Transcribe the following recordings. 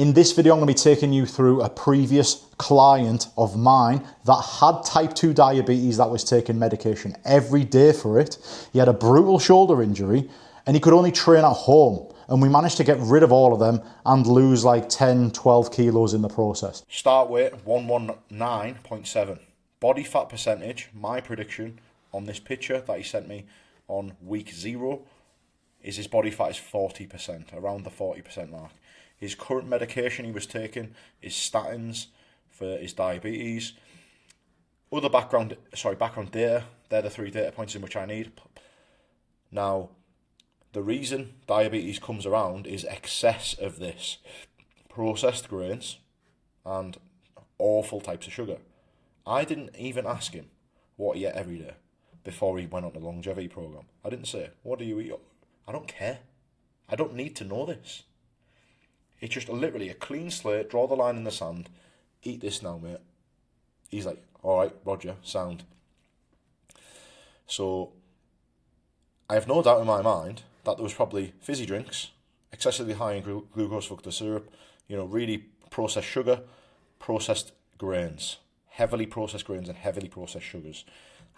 In this video, I'm going to be taking you through a previous client of mine that had type 2 diabetes that was taking medication every day for it. He had a brutal shoulder injury and he could only train at home. And we managed to get rid of all of them and lose like 10, 12 kilos in the process. Start weight 119.7. Body fat percentage, my prediction on this picture that he sent me on week 0 is his body fat is 40%, around the 40% mark. His current medication he was taking is statins for his diabetes. Other background data, they're the 3 data points in which I need. Now, the reason diabetes comes around is excess of this. Processed grains and awful types of sugar. I didn't even ask him what he ate every day before he went on the longevity program. I didn't say, what do you eat? I don't care. I don't need to know this. It's just literally a clean slate, draw the line in the sand, eat this now, mate. He's like, all right, Roger, sound. So I have no doubt in my mind that there was probably fizzy drinks, excessively high in glucose fructose syrup, really processed sugar, processed grains, heavily processed grains and heavily processed sugars.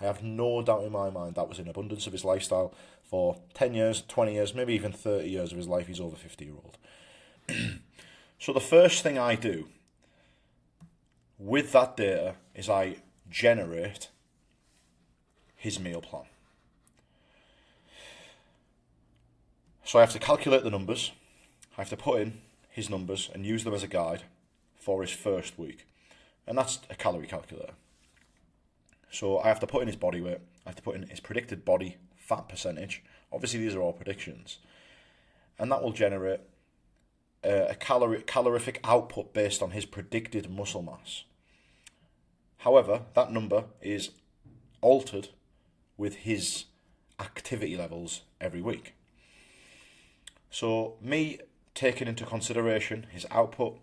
I have no doubt in my mind that was in abundance of his lifestyle for 10 years, 20 years, maybe even 30 years of his life. He's over 50-year-old. So the first thing I do with that data is I generate his meal plan. So I have to calculate the numbers. I have to put in his numbers and use them as a guide for his first week. And that's a calorie calculator. So I have to put in his body weight. I have to put in his predicted body fat percentage. Obviously, these are all predictions. And that will generate a calorific output based on his predicted muscle mass. However, that number is altered with his activity levels every week. So me taking into consideration his output,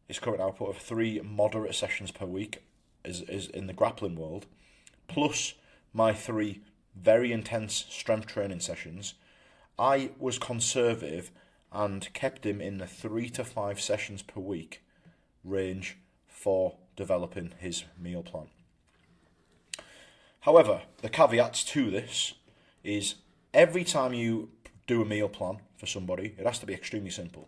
his current output of 3 moderate sessions per week is in the grappling world, plus my 3 very intense strength training sessions, I was conservative and kept him in the 3 to 5 sessions per week range for developing his meal plan. However, the caveats to this is every time you do a meal plan for somebody, it has to be extremely simple.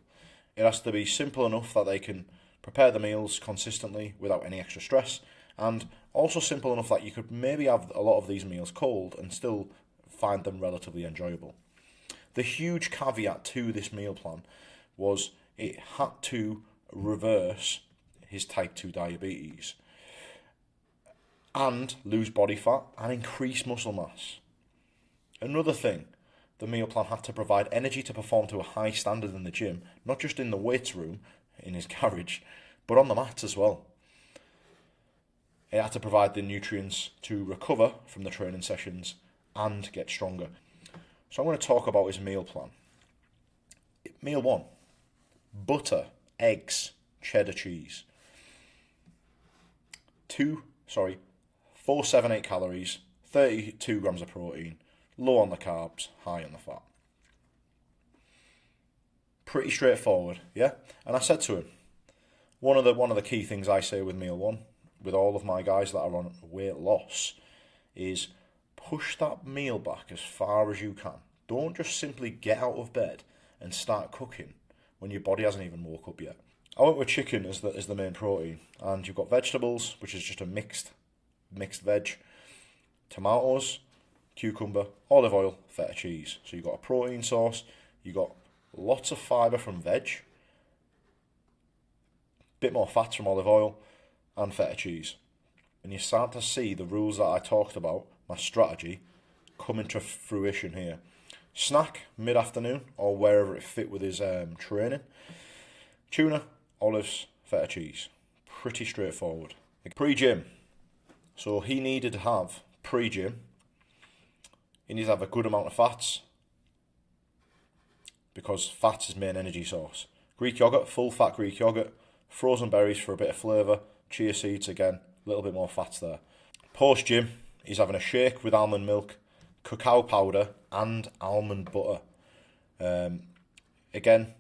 It has to be simple enough that they can prepare the meals consistently without any extra stress, and also simple enough that you could maybe have a lot of these meals cold and still find them relatively enjoyable. The huge caveat to this meal plan was it had to reverse his type 2 diabetes and lose body fat and increase muscle mass. Another thing, the meal plan had to provide energy to perform to a high standard in the gym, not just in the weights room, in his garage, but on the mats as well. It had to provide the nutrients to recover from the training sessions and get stronger. So I'm going to talk about his meal plan. Meal 1, butter, eggs, cheddar cheese. 478 calories, 32 grams of protein, low on the carbs, high on the fat. Pretty straightforward, yeah? And I said to him, one of the key things I say with meal 1, with all of my guys that are on weight loss, is push that meal back as far as you can. Don't just simply get out of bed and start cooking when your body hasn't even woke up yet. I went with chicken as the main protein, and you've got vegetables, which is just a mixed veg, tomatoes, cucumber, olive oil, feta cheese. So you've got a protein source, you've got lots of fibre from veg, bit more fats from olive oil, and feta cheese. And you start to see the rules that I talked about, my strategy, come into fruition here. Snack, mid-afternoon, or wherever it fit with his training. Tuna, olives, feta cheese. Pretty straightforward. Pre-gym. So he needed to have pre-gym. He needs to have a good amount of fats, because fat's his main energy source. Greek yogurt, full fat Greek yogurt, frozen berries for a bit of flavour, chia seeds again, a little bit more fats there. Post gym, he's having a shake with almond milk, cacao powder and almond butter. Again,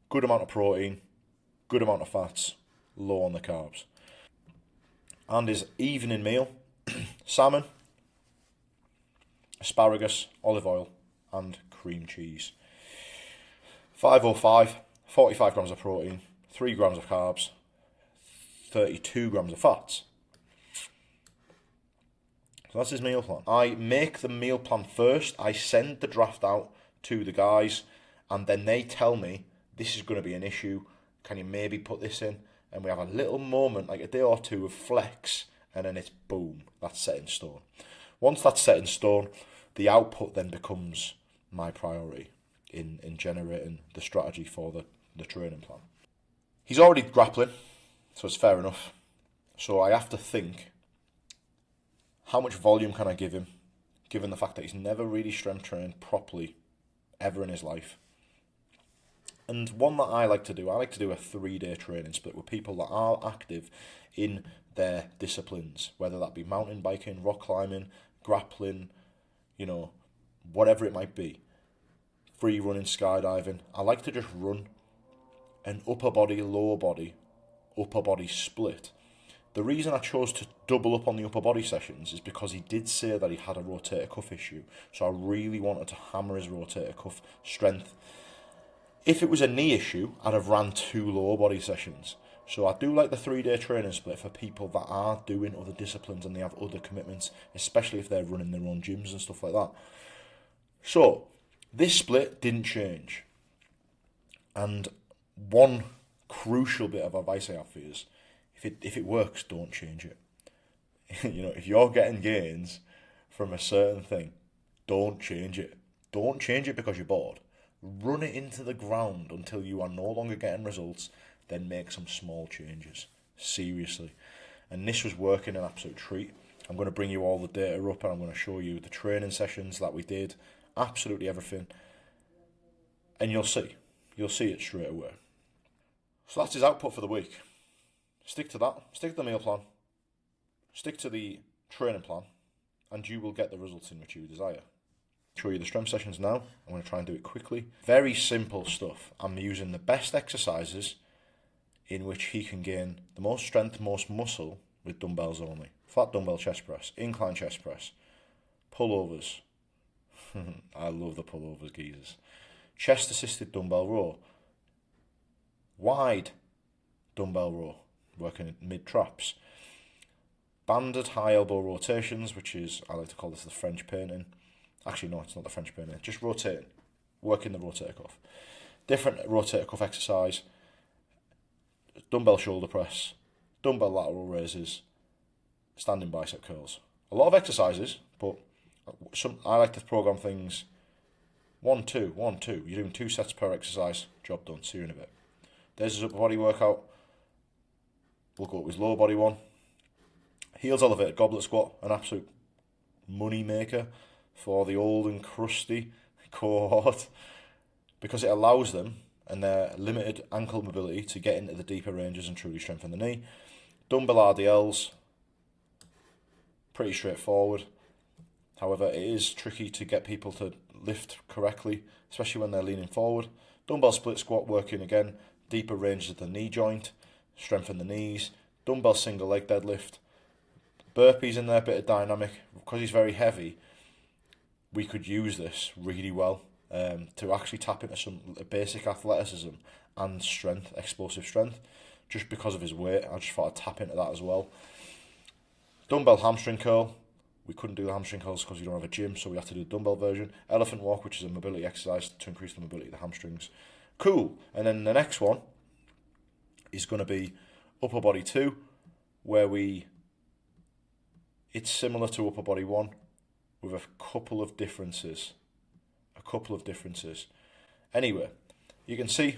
good amount of protein, good amount of fats, low on the carbs. And his evening meal, salmon, asparagus, olive oil, and cream cheese. 505, 45 grams of protein, 3 grams of carbs, 32 grams of fats. So that's his meal plan. I make the meal plan first. I send the draft out to the guys, and then they tell me, this is going to be an issue. Can you maybe put this in? And we have a little moment, like a day or two of flex, and then it's boom, that's set in stone. Once that's set in stone, the output then becomes my priority in generating the strategy for the training plan. He's already grappling, so it's fair enough. So I have to think, how much volume can I give him, given the fact that he's never really strength trained properly ever in his life. And one that I like to do a 3-day training split with people that are active in their disciplines, whether that be mountain biking, rock climbing, grappling, whatever it might be. Free running, skydiving. I like to just run an upper body, lower body split. The reason I chose to double up on the upper body sessions is because he did say that he had a rotator cuff issue. So I really wanted to hammer his rotator cuff strength. If it was a knee issue, I'd have ran 2 lower body sessions. So I do like the 3-day training split for people that are doing other disciplines and they have other commitments, especially if they're running their own gyms and stuff like that. So this split didn't change. And one crucial bit of advice I have for you is, if it works, don't change it. If you're getting gains from a certain thing, don't change it. Don't change it because you're bored. Run it into the ground until you are no longer getting results, then make some small changes. Seriously. And this was working an absolute treat. I'm going to bring you all the data up and I'm going to show you the training sessions that we did, absolutely everything. And you'll see it straight away. So that's his output for the week. Stick to that, stick to the meal plan, stick to the training plan, and you will get the results in which you desire. Show you the strength sessions now. I'm going to try and do it quickly. Very simple stuff. I'm using the best exercises in which he can gain the most strength, most muscle with dumbbells only. Flat dumbbell chest press, incline chest press, pullovers. I love the pullovers, geezers. Chest assisted dumbbell row. Wide dumbbell row, working at mid traps. Banded high elbow rotations, which is, I like to call this the French painting. Actually, no, it's not the French painting. Just rotating, working the rotator cuff. Different rotator cuff exercise. Dumbbell shoulder press, dumbbell lateral raises, standing bicep curls. A lot of exercises, but I like to program things 1, 2, 1, 2. You're doing 2 sets per exercise, job done, see you in a bit. There's his upper body workout. We'll go with his lower body one. Heels elevated goblet squat, an absolute money maker for the old and crusty cohort, because it allows them and their limited ankle mobility to get into the deeper ranges and truly strengthen the knee. Dumbbell RDLs, pretty straightforward. However, it is tricky to get people to lift correctly, especially when they're leaning forward. Dumbbell split squat, working again, deeper ranges of the knee joint, strengthen the knees. Dumbbell single leg deadlift. Burpees in there, bit of dynamic. Because he's very heavy, we could use this really well to actually tap into some basic athleticism and strength, explosive strength. Just because of his weight, I just thought I'd tap into that as well. Dumbbell hamstring curl. We couldn't do the hamstring curls because we don't have a gym, so we had to do the dumbbell version. Elephant walk, which is a mobility exercise to increase the mobility of the hamstrings. Cool. And then the next one is going to be upper body 2, where it's similar to upper body 1 with a couple of differences. Anyway, you can see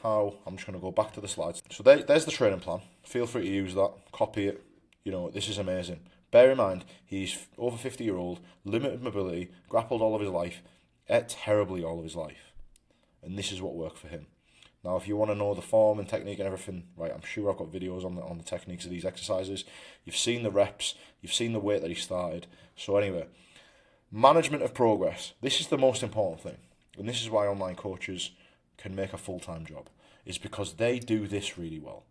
how, I'm just going to go back to the slides. So there's the training plan. Feel free to use that, copy it. This is amazing. Bear in mind, he's over 50-year-old, limited mobility, grappled all of his life, ate terribly all of his life. And this is what worked for him. Now, if you want to know the form and technique and everything, right, I'm sure I've got videos on the techniques of these exercises. You've seen the reps, you've seen the weight that he started. So anyway, management of progress. This is the most important thing. And this is why online coaches can make a full-time job. is because they do this really well.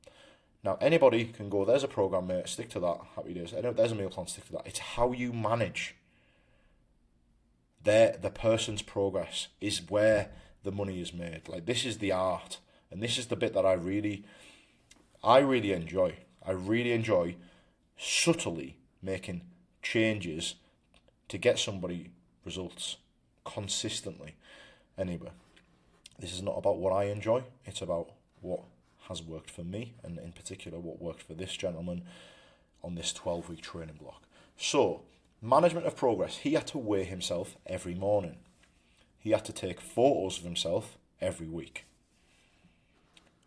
Now, anybody can go, there's a program, mate, stick to that, happy days. There's a meal plan, stick to that. It's how you manage the person's progress is where the money is made. Like, this is the art, and this is the bit that I really enjoy. I really enjoy subtly making changes to get somebody results consistently. Anyway, this is not about what I enjoy, it's about what has worked for me, and in particular what worked for this gentleman on this 12-week training block. So, management of progress, he had to weigh himself every morning. He had to take photos of himself every week.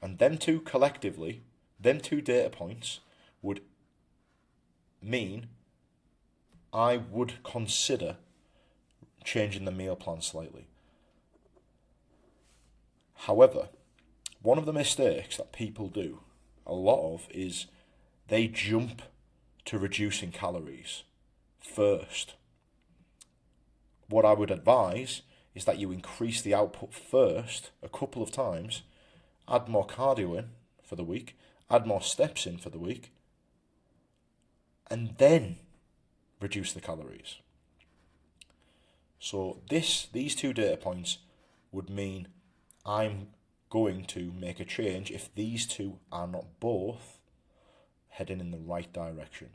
And them two collectively, them two data points would mean I would consider changing the meal plan slightly. However, one of the mistakes that people do a lot of is they jump to reducing calories first. What I would advise is that you increase the output first a couple of times, add more cardio in for the week, add more steps in for the week, and then reduce the calories. So these two data points would mean I'm going to make a change if these two are not both heading in the right direction.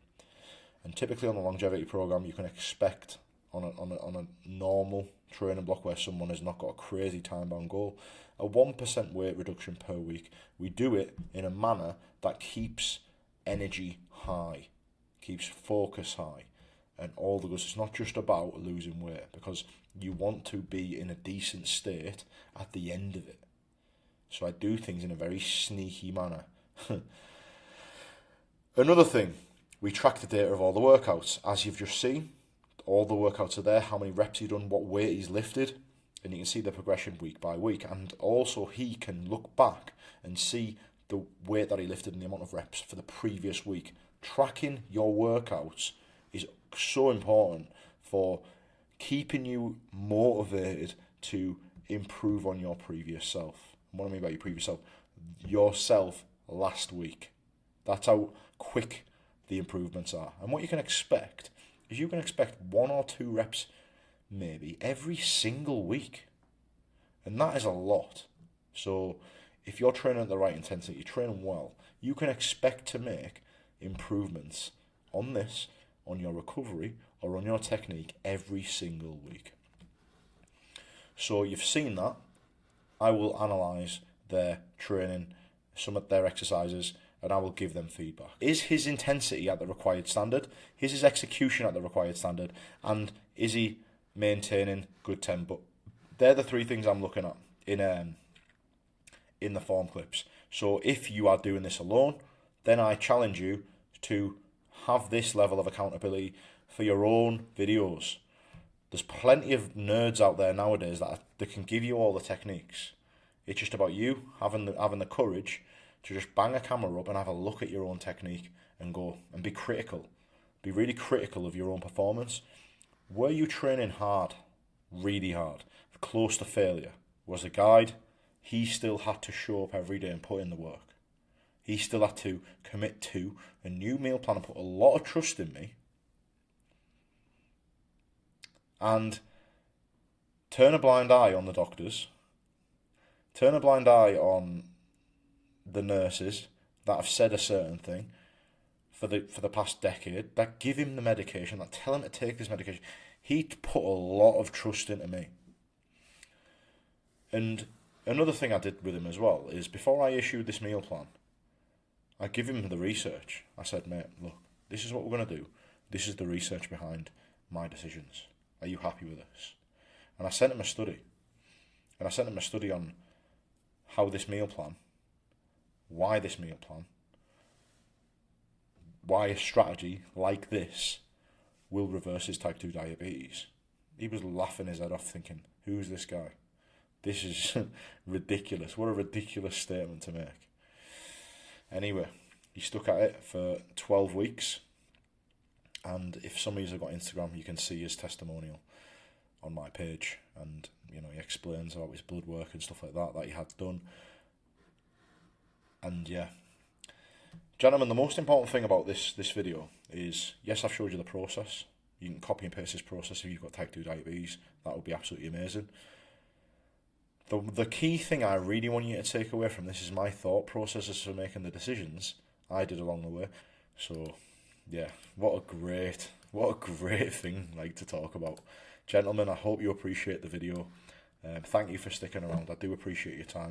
And typically on the longevity program, you can expect on a normal training block where someone has not got a crazy time-bound goal, a 1% weight reduction per week. We do it in a manner that keeps energy high, keeps focus high, and all the goods. It's not just about losing weight, because you want to be in a decent state at the end of it. So I do things in a very sneaky manner. Another thing, we track the data of all the workouts. As you've just seen, all the workouts are there, how many reps he's done, what weight he's lifted, and you can see the progression week by week. And also he can look back and see the weight that he lifted and the amount of reps for the previous week. Tracking your workouts is so important for keeping you motivated to improve on your previous self. What I mean by your previous self, yourself last week. That's how quick the improvements are. And what you can expect is you can expect 1 or 2 reps maybe every single week. And that is a lot. So if you're training at the right intensity, you're training well, you can expect to make improvements on this, on your recovery, or on your technique every single week. So you've seen that. I will analyse their training, some of their exercises, and I will give them feedback. Is his intensity at the required standard? Is his execution at the required standard? And is he maintaining good tempo? They're the 3 things I'm looking at in the form clips. So if you are doing this alone, then I challenge you to have this level of accountability for your own videos. There's plenty of nerds out there nowadays that can give you all the techniques. It's just about you having the courage to just bang a camera up and have a look at your own technique and go and be critical. Be really critical of your own performance. Were you training hard, really hard, close to failure? Was the guide, he still had to show up every day and put in the work. He still had to commit to a new meal plan and put a lot of trust in me. And turn a blind eye on the doctors, turn a blind eye on the nurses that have said a certain thing for the past decade, that give him the medication, that tell him to take this medication. He put a lot of trust into me. And another thing I did with him as well is before I issued this meal plan, I give him the research. I said, mate, look, this is what we're going to do. This is the research behind my decisions. Are you happy with this? And I sent him a study. And I sent him a study on how this meal plan, why this meal plan, why a strategy like this will reverse his type 2 diabetes. He was laughing his head off thinking, who's this guy? This is ridiculous. What a ridiculous statement to make. Anyway, he stuck at it for 12 weeks. And if some of you have got Instagram, you can see his testimonial on my page. And, he explains about his blood work and stuff like that he had done. And yeah, gentlemen, the most important thing about this video is, yes, I've showed you the process. You can copy and paste this process if you've got type 2 diabetes. That would be absolutely amazing. The key thing I really want you to take away from this is my thought processes for making the decisions I did along the way. So yeah, what a great thing like to talk about. Gentlemen, I hope you appreciate the video. Thank you for sticking around. I do appreciate your time.